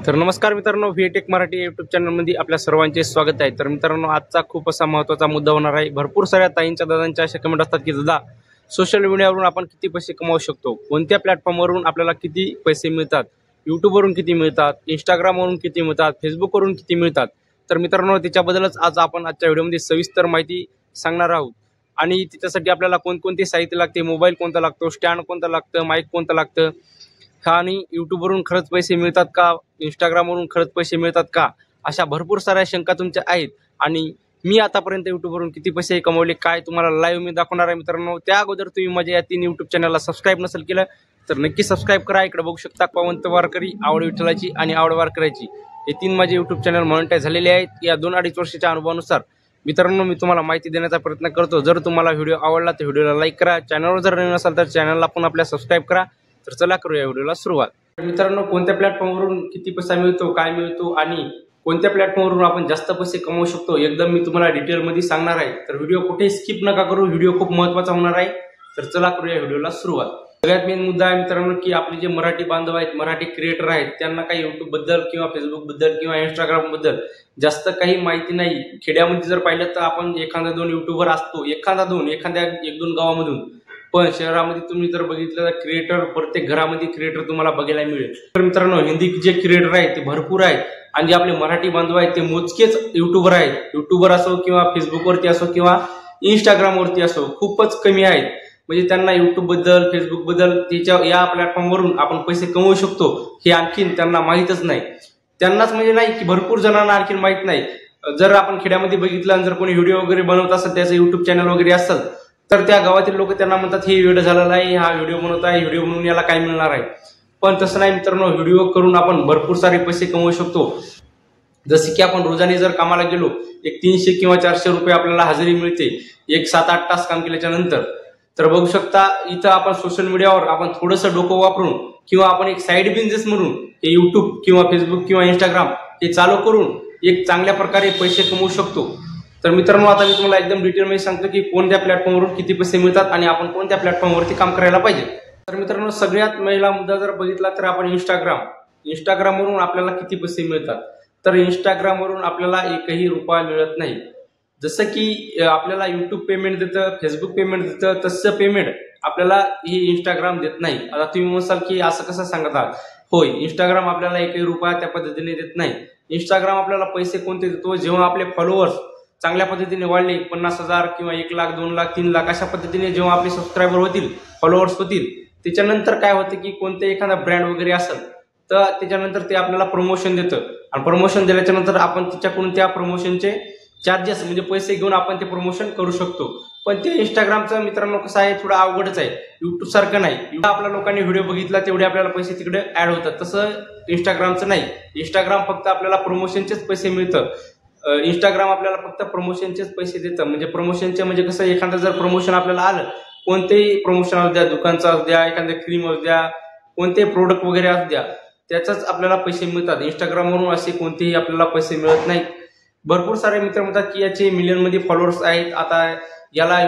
तर नमस्कार मित्रांनो, व्हीटेक मराठी यूट्यूब चॅनलमध्ये आपल्या सर्वांचे स्वागत आहे। तर मित्रांनो, आजचा खूप असा महत्त्वाचा मुद्दा होणार आहे। भरपूर साऱ्या ताईंच्या दादांच्या अशा कमेंट असतात की दादा, सोशल मीडियावरून आपण किती पैसे कमावू शकतो, कोणत्या प्लॅटफॉर्मवरून आपल्याला किती पैसे मिळतात, यूट्यूबवरून किती मिळतात, इंस्टाग्रामवरून किती मिळतात, फेसबुकवरून किती मिळतात। तर मित्रांनो, त्याच्याबद्दलच आज आपण आजच्या व्हिडिओमध्ये सविस्तर माहिती सांगणार आहोत। आणि त्याच्यासाठी आपल्याला कोणकोणते साहित्य लागते, मोबाईल कोणता लागतो, स्टँड कोणता लागतं, माईक कोणता लागतं, आणि यूट्यूबवरून खरंच पैसे मिळतात का, इंस्टाग्रामवरून खरंच पैसे मिळतात का, अशा भरपूर साऱ्या शंका तुमच्या आहेत। आणि मी आतापर्यंत यूट्यूबवरून किती पैसे कमवले काय तुम्हाला लाईव्ह मी दाखवणार आहे मित्रांनो। त्या अगोदर तुम्ही माझ्या या 3 यूट्यूब चॅनलला सबस्क्राईब नसेल केलं तर नक्की सबस्क्राईब करा। इकडे बघू शकता, पवंत वारकरी, आवड विठ्ठलाची आणि आवड वारकऱ्याची, हे 3 माझे यूट्यूब चॅनल मॉनिटाईज झालेले आहेत। या 2-2.5 वर्षाच्या अनुभवानुसार मित्रांनो मी तुम्हाला माहिती देण्याचा प्रयत्न करतो। जर तुम्हाला व्हिडिओ आवडला तर व्हिडिओला लाईक करा, चॅनलवर जर नवीन असाल तर चॅनलला पण आपल्या सबस्क्राईब करा। तर चला करूया व्हिडिओला सुरुवात। मित्रांनो, कोणत्या प्लॅटफॉर्मवरून किती पैसा मिळतो, काय मिळतो आणि कोणत्या प्लॅटफॉर्मवरून आपण जास्त पैसे कमवू शकतो एकदम मी तुम्हाला डिटेलमध्ये सांगणार आहे। तर व्हिडिओ कुठे स्किप नका करू, व्हिडिओ खूप महत्त्वाचा होणार आहे। तर चला करूया व्हिडिओला सुरुवात। सगळ्यात मेन मुद्दा आहे मित्रांनो की आपले जे मराठी बांधव आहेत, मराठी क्रिएटर आहेत, त्यांना काही यूट्यूब बद्दल किंवा फेसबुक बद्दल किंवा इंस्टाग्राम बद्दल जास्त काही माहिती नाही। खेड्यामध्ये जर पाहिलं तर आपण एखादा 2 युट्यूबर असतो, एखाद्या 1-2 गावामधून, पण शहरामध्ये तुम्ही जर बघितलं तर क्रिएटर प्रत्येक घरामध्ये क्रिएटर तुम्हाला बघायला मिळेल। तर मित्रांनो, हिंदी जे क्रिएटर आहेत ते भरपूर आहेत आणि जे आपले मराठी बांधव आहेत ते मोजकेच युट्यूबर आहेत। युट्यूबर असो किंवा फेसबुकवरती असो किंवा इंस्टाग्रामवरती असो, खूपच कमी आहेत। म्हणजे त्यांना युट्यूब बद्दल, फेसबुक बद्दल, त्याच्या या प्लॅटफॉर्मवरून आपण पैसे कमवू शकतो हे आणखीन त्यांना माहीतच नाही। त्यांनाच म्हणजे नाही की भरपूर जणांना आणखीन माहीत नाही। जर आपण खेड्यामध्ये बघितलं आणि जर कोणी व्हिडिओ वगैरे बनवत असेल, त्याचं युट्यूब चॅनल वगैरे असेल, तर त्या गावातील लोक त्यांना म्हणतात हे व्हिडिओ झालेला आहे, हा व्हिडिओ बनवत आहे, व्हिडिओ बनवून याला काय मिळणार आहे। पण तसं नाही मित्रांनो, व्हिडिओ करून आपण भरपूर सारे पैसे कमवू शकतो। जसे की आपण रोजाने जर कामाला गेलो, एक 300 किंवा 400 रुपये आपल्याला हजेरी मिळते एक 7-8 तास काम केल्याच्या नंतर। तर बघू शकता, इथं आपण सोशल मीडियावर आपण थोडंसं डोकं वापरून किंवा आपण एक साईड बिझनेस म्हणून हे युट्यूब किंवा फेसबुक किंवा इंस्टाग्राम हे चालू करून एक चांगल्या प्रकारे पैसे कमवू शकतो। तर मित्रांनो, आता मी तुम्हाला एकदम डिटेलमध्ये सांगतो की कोणत्या प्लॅटफॉर्मवरून किती पैसे मिळतात आणि आपण कोणत्या प्लॅटफॉर्मवरती काम करायला पाहिजे। तर मित्रांनो, सगळ्यात पहिला मुद्दा जर बघितला तर आपण इंस्टाग्रामवरून आपल्याला किती पैसे मिळतात। तर इंस्टाग्रामवरून आपल्याला एकही रुपया मिळत नाही। जसं की आपल्याला युट्यूब पेमेंट देतं, फेसबुक पेमेंट देतं, तसं पेमेंट आपल्याला ही इंस्टाग्राम देत नाही। आता तुम्ही म्हणाल की असं कसं सांगत आहात? होय, इंस्टाग्राम आपल्याला एकही रुपया त्या पद्धतीने देत नाही। इंस्टाग्राम आपल्याला पैसे कोणते देतो, जेव्हा आपले फॉलोअर्स चांगल्या पद्धतीने वाढले, 50,000 किंवा 1 लाख, 2 लाख, 3 लाख अशा पद्धतीने जेव्हा आपले सबस्क्रायबर होतील, फॉलोअर्स होतील, त्याच्यानंतर काय होतं की कोणते एखादा ब्रँड वगैरे असेल तर त्याच्यानंतर ते आपल्याला प्रमोशन देतं आणि प्रमोशन दिल्याच्या नंतर आपण त्याच्याकडून त्या प्रमोशनचे चार्जेस म्हणजे पैसे घेऊन आपण ते प्रमोशन करू शकतो। पण ते इंस्टाग्रामचं मित्रांनो कसं आहे, थोडं अवघडच आहे, युट्यूब सारखं नाही। आपल्या लोकांनी व्हिडिओ बघितला तेवढे आपल्याला पैसे तिकडे ऍड होतात, तसं इंस्टाग्रामचं नाही। इंस्टाग्राम फक्त आपल्याला प्रमोशनचेच पैसे मिळतं। इंस्टाग्राम आपल्याला फक्त प्रमोशनचेच पैसे देतं। म्हणजे प्रमोशनचे म्हणजे कसं, एखादं जर प्रमोशन आपल्याला आलं, कोणतेही प्रमोशन असू द्या, दुकानचं असू द्या, एखाद्या क्रीम असू द्या, कोणतेही प्रोडक्ट वगैरे असू द्या, त्याचाच आपल्याला पैसे मिळतात। इंस्टाग्रामवरून असे कोणतेही आपल्याला पैसे मिळत नाहीत। भरपूर सारे मित्र म्हणतात की याचे मिलियनमध्ये फॉलोअर्स आहेत, आता याला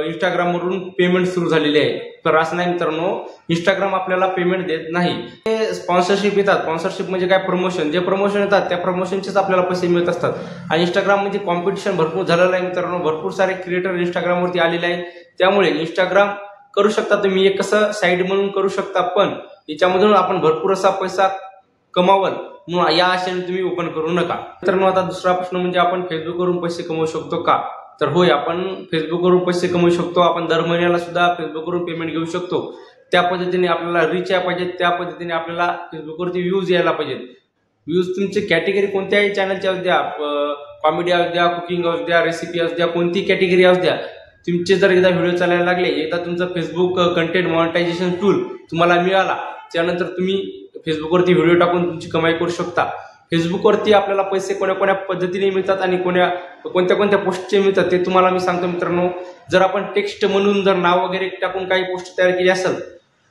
इंस्टाग्रामवरून पेमेंट सुरू झालेली आहे। तर असं नाही मित्रांनो, इंस्टाग्राम आपल्याला पेमेंट देत नाही। स्पॉन्सरशिप येतात, स्पॉन्सरशिप म्हणजे काय, प्रमोशन, जे प्रमोशन येतात त्या प्रमोशनचेच आपल्याला पैसे मिळत असतात। आणि इंस्टाग्राममध्ये कॉम्पिटिशन भरपूर झालेलं आहे मित्रांनो, भरपूर सारे क्रिएटर इंस्टाग्रामवरती आलेले आहेत। त्यामुळे इंस्टाग्राम करू शकता तुम्ही, एक कसं साईड म्हणून करू शकता, पण याच्यामधून आपण भरपूर असा पैसा कमावल म्हणून या आशेने तुम्ही ओपन करू नका। मित्रांनो, आता दुसरा प्रश्न म्हणजे आपण फेसबुकवरून पैसे कमवू शकतो का? तर होय, आपण फेसबुकवरून पैसे कमवू शकतो। आपण दर महिन्याला सुद्धा फेसबुकवरून पेमेंट घेऊ शकतो। त्या पद्धतीने आपल्याला रीच यायला पाहिजे, त्या पद्धतीने आपल्याला फेसबुकवरती व्ह्यूज यायला पाहिजेत। व्ह्यूज तुमची कॅटेगरी कोणत्याही चॅनलची असू द्या, कॉमेडी असू द्या, कुकिंग असू द्या, रेसिपी असू द्या, कोणती कॅटेगरी असू द्या, तुमचे जर एकदा व्हिडिओ चालायला लागले, एकदा तुमचं फेसबुक कंटेंट मॉनिटायझेशन टूल तुम्हाला मिळाला, त्यानंतर तुम्ही फेसबुकवरती व्हिडिओ टाकून तुमची कमाई करू शकता। फेसबुकवरती आपल्याला पैसे कोण्या पद्धतीने मिळतात आणि कोणत्या पोस्टचे मिळतात ते तुम्हाला मी सांगतो मित्रांनो। जर आपण टेक्स्ट म्हणून जर नाव वगैरे टाकून काही पोस्ट तयार केली असेल,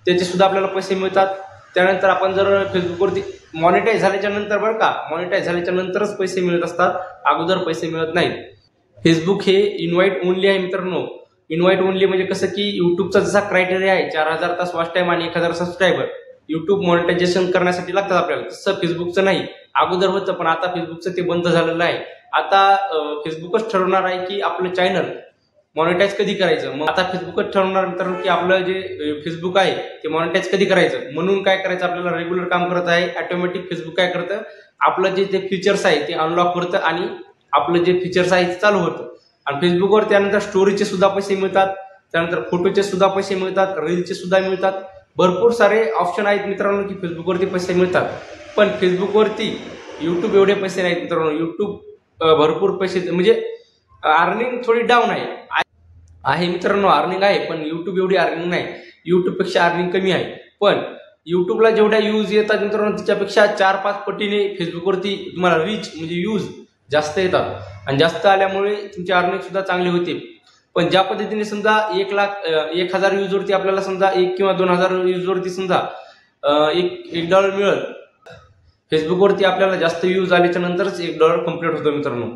त्याचे सुद्धा आपल्याला पैसे मिळतात। त्यानंतर आपण जर फेसबुकवरती मॉनिटाईज झाल्याच्या नंतर, बरं का, मॉनिटाईज झाल्याच्या नंतरच पैसे मिळत असतात, अगोदर पैसे मिळत नाहीत। फेसबुक हे इन्व्हाइट ओनली आहे मित्रांनो। इन्व्हाइट ओनली म्हणजे कसं की युट्यूबचा जसा क्रायटेरिया आहे 4000 तास वॉच टाइम आणि 1000 सबस्क्रायबर, युट्यूब मॉनिटायझेशन करण्यासाठी लागतात आपल्याला, तसं फेसबुकचं नाही। अगोदर होतं, पण आता फेसबुकचं ते बंद झालेलं आहे. आता फेसबुकच ठरवणार आहे की आपलं चॅनल मॉनिटाईज कधी करायचं. मग आता फेसबुकच ठरवणार मित्रांनो की आपलं जे फेसबुक आहे ते मॉनिटाईज कधी करायचं. म्हणून काय करायचं, आपल्याला रेग्युलर काम करत आहे. ऑटोमॅटिक फेसबुक काय करतं, आपलं जे फीचर्स आहे ते अनलॉक करतं आणि आपलं जे फीचर्स आहे ते चालू होतं. आणि फेसबुकवर त्यानंतर स्टोरीचे सुद्धा पैसे मिळतात, त्यानंतर फोटोचे सुद्धा पैसे मिळतात, रीलचे सुद्धा मिळतात. भरपूर सारे ऑप्शन आहेत मित्रांनो की फेसबुकवरती पैसे मिळतात. पण फेसबुकवरती युट्यूब एवढे पैसे नाहीत मित्रांनो. युट्यूब भरपूर पैसे म्हणजे अर्निंग थोडी डाऊन आहे मित्रांनो. अर्निंग आहे पण युट्यूब एवढी अर्निंग नाही. युट्यूबपेक्षा अर्निंग कमी आहे. पण युट्यूबला जेवढ्या यूज येतात मित्रांनो त्याच्यापेक्षा 4-5 पटीने फेसबुकवरती तुम्हाला रीच म्हणजे यूज जास्त येतात. आणि जास्त आल्यामुळे तुमची अर्निंग सुद्धा चांगली होते. पण ज्या पद्धतीने समजा 1,00,000 यूजवरती आपल्याला समजा 1 किंवा 2,000 यूजवरती समजा $1 मिळेल. फेसबुकवरती आपल्याला जास्त यूज आल्याच्या नंतरच $1 कम्प्लीट होतो मित्रांनो.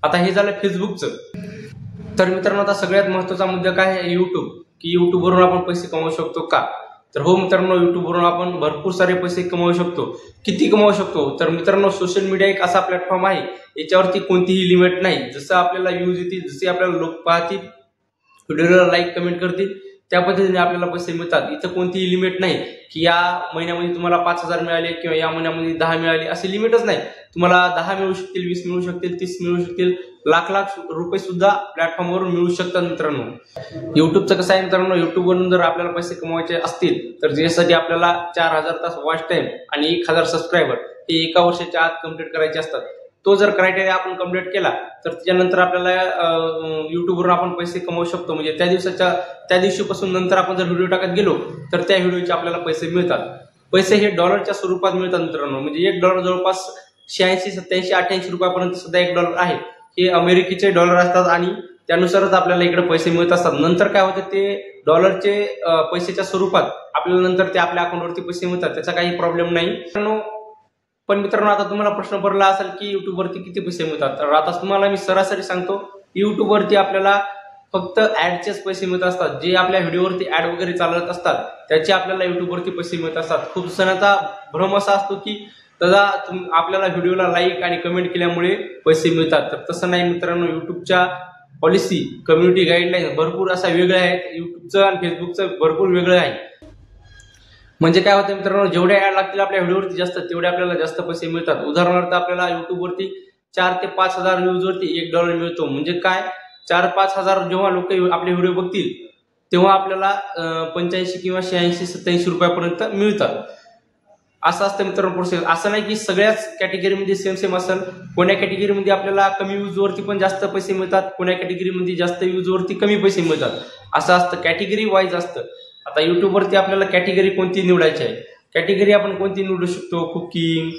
आता हे झालं फेसबुकचं. तर मित्रांनो आता सगळ्यात महत्त्वाचा मुद्दा काय आहे, युट्यूब. की युट्यूबवरून आपण पैसे कमवू शकतो का? तर हो मित्रांनो, युट्यूबवरून आपण भरपूर सारे पैसे कमवू शकतो. किती कमवू शकतो? तर मित्रांनो सोशल मीडिया एक असा प्लॅटफॉर्म आहे याच्यावरती कोणतीही लिमिट नाही. जसं आपल्याला यूज येतील, जसे आपल्याला लोक पाहतील, व्हिडिओला लाईक कमेंट करतील, त्या पद्धतीने आपल्याला पैसे मिळतात. इथं कोणतीही लिमिट नाही की या महिन्यामध्ये तुम्हाला 5,000 मिळाले किंवा या महिन्यामध्ये 10 मिळाले, असे लिमिटच नाही. तुम्हाला 10 मिळू शकतील, 20 मिळू शकतील, 30 मिळू शकतील, लाख रुपये सुद्धा प्लॅटफॉर्मवरून मिळू शकतात मित्रांनो. युट्यूबचं कसं आहे मित्रांनो, युट्यूबवरून जर आपल्याला पैसे कमवायचे असतील तर ज्यासाठी आपल्याला 4,000 तास वॉच टाइम आणि 1,000 सबस्क्रायबर हे एका वर्षाच्या आत कम्प्लीट करायचे असतात. तो जर क्रायटेरिया आपण कम्प्लीट केला तर त्याच्यानंतर आपल्याला युट्यूबवरून आपण पैसे कमवू शकतो. म्हणजे त्या दिवशीपासून नंतर आपण जर व्हिडिओ टाकत गेलो तर त्या व्हिडिओचे आपल्याला पैसे मिळतात. पैसे हे डॉलरच्या स्वरूपात मिळतात मित्रांनो. म्हणजे $1 जवळपास 86, 87, 88 रुपयापर्यंत सुद्धा $1 आहे. हे अमेरिकेचे डॉलर असतात आणि त्यानुसारच आपल्याला इकडे पैसे मिळत असतात. नंतर काय होतं, ते डॉलरचे पैशाच्या स्वरूपात आपल्याला नंतर ते आपल्या अकाउंटवरती पैसे मिळतात. त्याचा काही प्रॉब्लेम नाही. पण मित्रांनो आता तुम्हाला प्रश्न पडला असेल की युट्यूबवरती किती पैसे मिळतात. तर आता तुम्हाला मी सरासरी सांगतो, युट्यूबवरती आपल्याला फक्त ऍडचेच पैसे मिळत असतात. जे आपल्या व्हिडिओवरती ऍड वगैरे चालत असतात त्याचे आपल्याला युट्यूबवरती पैसे मिळत असतात. खूप जणांचा भ्रम असा असतो की दादा आपल्याला व्हिडिओला लाईक आणि कमेंट केल्यामुळे पैसे मिळतात. तर तसं नाही मित्रांनो. युट्यूबच्या पॉलिसी, कम्युनिटी गाईडलाईन भरपूर असा वेगळ्या आहेत. युट्यूबचं आणि फेसबुकचं भरपूर वेगळं आहे. म्हणजे काय होतं मित्रांनो, जेवढ्या ऍड लागतील आपल्या व्हिडिओवरती जास्त, तेवढे आपल्याला जास्त पैसे मिळतात. उदाहरणार्थ आपल्याला युट्यूबवरती 4 ते 5,000 व्ह्यूजवरती $1 मिळतो. म्हणजे काय, 4-5 हजार जेव्हा लोक आपले व्हिडिओ बघतील तेव्हा आपल्याला 85 किंवा 86-87 रुपयापर्यंत मिळतात. असं असतं मित्रांनो प्रोसेस. असं नाही की सगळ्याच कॅटेगरीमध्ये सेम असेल. कोण्या कॅटेगरीमध्ये आपल्याला कमी यूजवरती पण जास्त पैसे मिळतात, कोण्या कॅटेगरीमध्ये जास्त यूजवरती कमी पैसे मिळतात. असं असतं, कॅटेगरी वाईज असतं. आता युट्यूबवरती आपल्याला कॅटेगरी कोणती निवडायची आहे. कॅटेगरी आपण कोणती निवडू शकतो, कुकिंग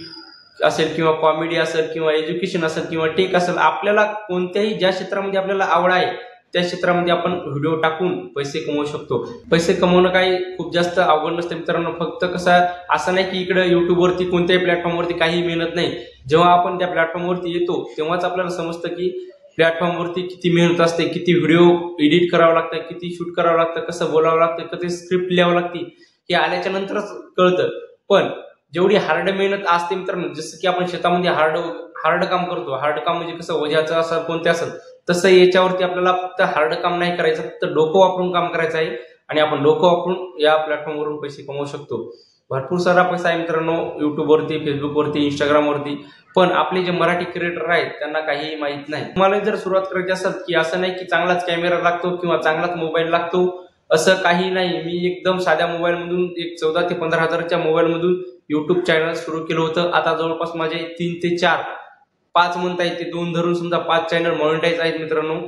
असेल किंवा कॉमेडी असेल किंवा एज्युकेशन असेल किंवा टेक असेल. आपल्याला कोणत्याही ज्या क्षेत्रामध्ये आपल्याला आवड आहे त्या क्षेत्रामध्ये आपण व्हिडिओ टाकून पैसे कमवू शकतो. पैसे कमवणं काही खूप जास्त अवघड नसतं मित्रांनो. फक्त कसं, असं नाही की इकडे युट्यूबवरती कोणत्याही प्लॅटफॉर्मवरती काही मेहनत नाही. जेव्हा आपण त्या प्लॅटफॉर्मवरती येतो तेव्हाच आपल्याला समजतं की प्लॅटफॉर्मवरती किती मेहनत असते, किती व्हिडिओ एडिट करावं लागतं, किती शूट करावं लागतं, कसं बोलावं लागतं, कधी स्क्रिप्ट लिहावं लागते, हे आल्याच्या नंतरच कळतं. पण जेवढी हार्ड मेहनत असते मित्रांनो, जसं की आपण शेतामध्ये हार्ड काम करतो, हार्ड काम म्हणजे कसं वजाचं असेल कोणते असेल, तसं याच्यावरती आपल्याला फक्त हार्ड काम नाही करायचं, फक्त डोकं वापरून काम करायचं आहे. आणि आपण डोकं वापरून या प्लॅटफॉर्मवरून पैसे कमवू शकतो. भरपूर सारा पैसा आहे मित्रांनो युट्यूबवरती, फेसबुकवरती, इंस्टाग्रामवरती. पण आपले जे मराठी क्रिएटर आहेत त्यांना काही माहित नाही. तुम्हाला जर सुरुवात करायची असेल की असं नाही की चांगलाच कॅमेरा लागतो किंवा चांगलाच मोबाईल लागतो, असं काही नाही. मी एकदम साध्या मोबाईल मधून 14 ते 15 हजारच्या मोबाईल मधून युट्यूब चॅनल सुरू केलं होतं. आता जवळपास माझे 3 ते 4, 5 म्हणता येते, 2 धरून समजा 5 चॅनल मॉनिटाईज आहेत मित्रांनो.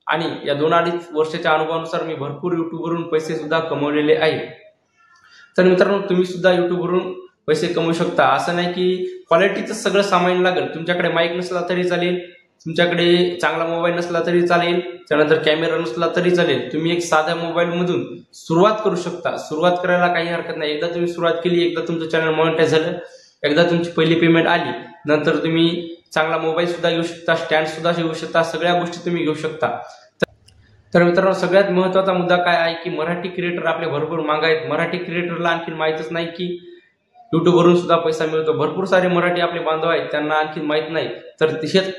आणि या 2-2.5 वर्षाच्या अनुभवानुसार मी भरपूर युट्यूबवरून पैसे सुद्धा कमवलेले आहेत. तर मित्रांनो तुम्ही सुद्धा युट्यूबवरून पैसे कमवू शकता. असं नाही की क्वालिटीचं सगळं सामान लागेल. तुमच्याकडे माईक नसला तरी चालेल, तुमच्याकडे चांगला मोबाईल नसला तरी चालेल, त्यानंतर कॅमेरा नसला तरी चालेल. तुम्ही एक साध्या मोबाईल मधून सुरुवात करू शकता. सुरुवात करायला काही हरकत नाही. एकदा तुम्ही सुरुवात केली, एकदा तुमचं चॅनल मॉनिटाईज झालं, एकदा तुमची पहिली पेमेंट आली, नंतर तुम्ही चांगला मोबाईल सुद्धा घेऊ शकता, स्टँड सुद्धा घेऊ शकता, सगळ्या गोष्टी तुम्ही घेऊ शकता. तर मित्रांनो सगळ्यात महत्वाचा मुद्दा काय आहे की मराठी क्रिएटर आपले भरपूर माग आहेत. मराठी क्रिएटरला आणखी माहितच नाही की युट्यूबवरून सुद्धा पैसा मिळतो. भरपूर सारे मराठी आपले बांधव आहेत त्यांना आणखी माहीत नाही, तर तसेच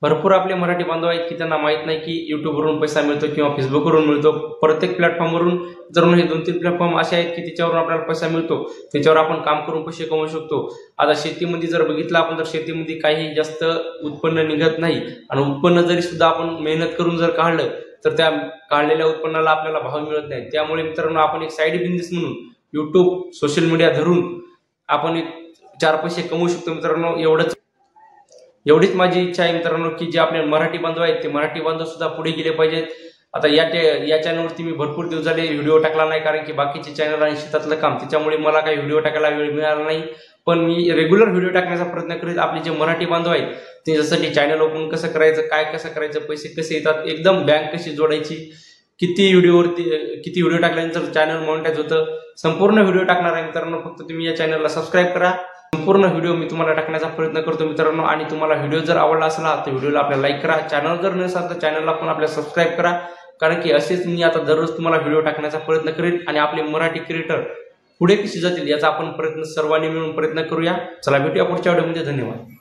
भरपूर आपले मराठी बांधव आहेत की त्यांना माहीत नाही की युट्यूबवरून पैसा मिळतो किंवा फेसबुकवरून मिळतो. प्रत्येक प्लॅटफॉर्मवरून जर हे 2-3 प्लॅटफॉर्म असे आहेत की त्याच्यावरून आपल्याला पैसा मिळतो, त्याच्यावर आपण काम करून पैसे कमवू शकतो. आता शेतीमध्ये जर बघितलं आपण, तर शेतीमध्ये काही जास्त उत्पन्न निघत नाही आणि उत्पन्न जरी सुद्धा आपण मेहनत करून जर काढलं तर त्या काढलेल्या उत्पन्नाला आपल्याला भाव मिळत नाही. त्यामुळे मित्रांनो आपण एक साईड बिझनेस म्हणून युट्यूब सोशल मीडिया धरून आपण एक 4 पैसे कमवू शकतो. मित्रांनो एवढीच माझी इच्छा आहे मित्रांनो की जे आपले मराठी बांधव आहेत ते मराठी बांधव सुद्धा पुढे गेले पाहिजेत. आता या चॅनलवरती मी भरपूर दिवस झाले व्हिडिओ टाकला नाही, कारण की बाकीचे चॅनल आणि शेतातलं काम, त्याच्यामुळे मला काही व्हिडिओ टाकायला वेळ मिळाला नाही. पण मी रेग्युलर व्हिडिओ टाकण्याचा प्रयत्न करीत. आपले जे मराठी बांधव आहेत त्याच्यासाठी चॅनल ओपन कसं करायचं, काय कसं करायचं, पैसे कसे येतात, एकदम बँक कशी जोडायची, किती व्हिडिओ टाकल्यानंतर चॅनल मॉनिटाईज होतं, संपूर्ण व्हिडिओ टाकणार आहे मित्रांनो. फक्त तुम्ही या चॅनलला सबस्क्राईब करा. संपूर्ण व्हिडिओ मी तुम्हाला टाकण्याचा प्रयत्न करतो मित्रांनो. आणि तुम्हाला व्हिडिओ जर आवडला असला तर व्हिडिओला आपल्या लाईक करा. चॅनल जर नसेल तर चॅनलला पण आपल्या सबस्क्राईब करा, कारण की असेच मी आता दररोज तुम्हाला व्हिडिओ टाकण्याचा प्रयत्न करेन आणि आपले मराठी क्रिएटर पुढे कशी जातील याचा आपण सर्वांनी मिळून प्रयत्न करूया. चला भेटूया पुढच्या व्हिडिओमध्ये. धन्यवाद.